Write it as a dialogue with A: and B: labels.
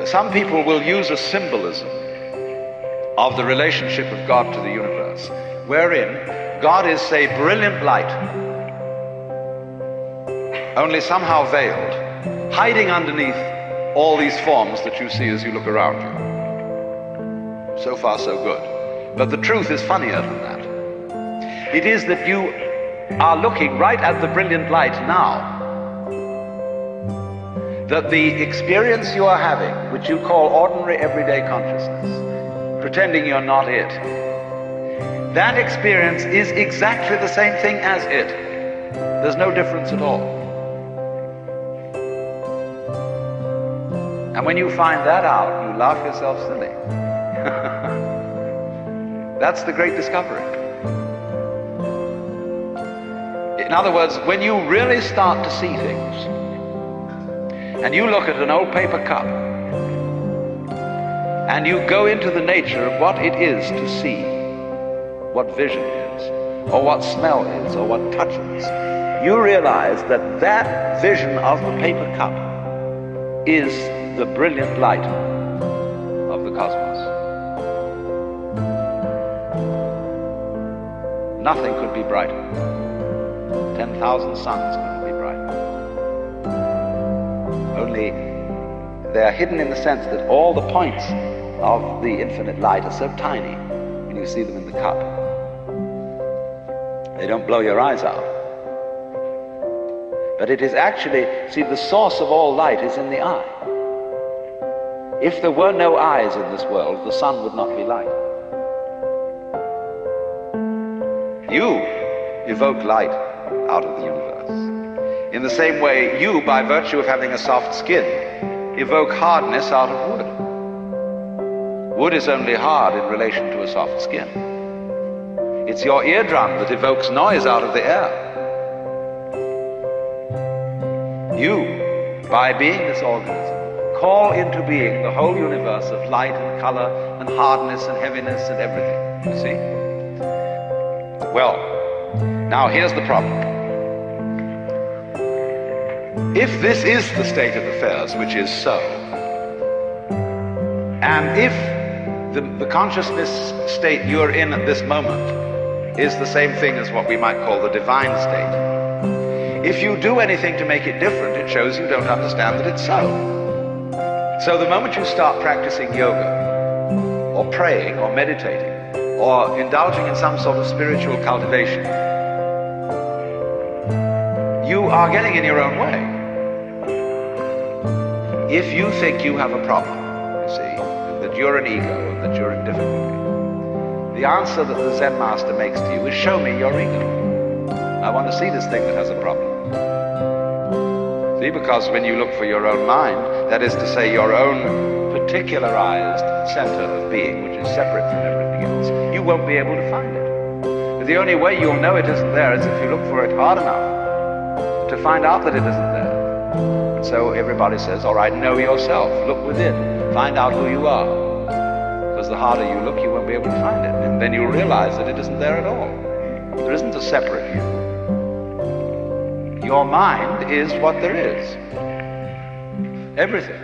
A: Some people will use a symbolism of the relationship of God to the universe, wherein God is, say, brilliant light, only somehow veiled, hiding underneath all these forms that you see as you look around you. So far, so good. But the truth is funnier than that. It is that you are looking right at the brilliant light now. That the experience you are having, which you call ordinary everyday consciousness, pretending you're not it, that experience is exactly the same thing as it. There's no difference at all. And when you find that out, you laugh yourself silly. That's the great discovery. In other words, when you really start to see things, and you look at an old paper cup, and you go into the nature of what it is to see, what vision is, or what smell is, or what touch is, you realize that that vision of the paper cup is the brilliant light of the cosmos. Nothing could be brighter. 10,000 suns couldn't be brighter. Only they are hidden in the sense that all the points of the infinite light are so tiny when you see them in the cup. They don't blow your eyes out. But it is actually, see, the source of all light is in the eye. If there were no eyes in this world, the sun would not be light. You evoke light out of the universe. In the same way, you, by virtue of having a soft skin, evoke hardness out of wood. Wood is only hard in relation to a soft skin. It's your eardrum that evokes noise out of the air. You, by being this organism, call into being the whole universe of light and color and hardness and heaviness and everything, you see? Well, now here's the problem. If this is the state of affairs, which is so, and if the consciousness state you're in at this moment is the same thing as what we might call the divine state, if you do anything to make it different, it shows you don't understand that it's so. So the moment you start practicing yoga, or praying, or meditating, or indulging in some sort of spiritual cultivation, you are getting in your own way. If you think you have a problem, you see, that you're an ego, and that you're in difficulty, the answer that the Zen master makes to you is, show me your ego. I want to see this thing that has a problem. See, because when you look for your own mind, that is to say your own particularized center of being, which is separate from everything else, you won't be able to find it. But the only way you'll know it isn't there is if you look for it hard enough to find out that it isn't there. And so everybody says, all right, know yourself, look within, find out who you are. Because the harder you look, you won't be able to find it. And then you'll realize that it isn't there at all. There isn't a separate you. Your mind is what there is. Everything.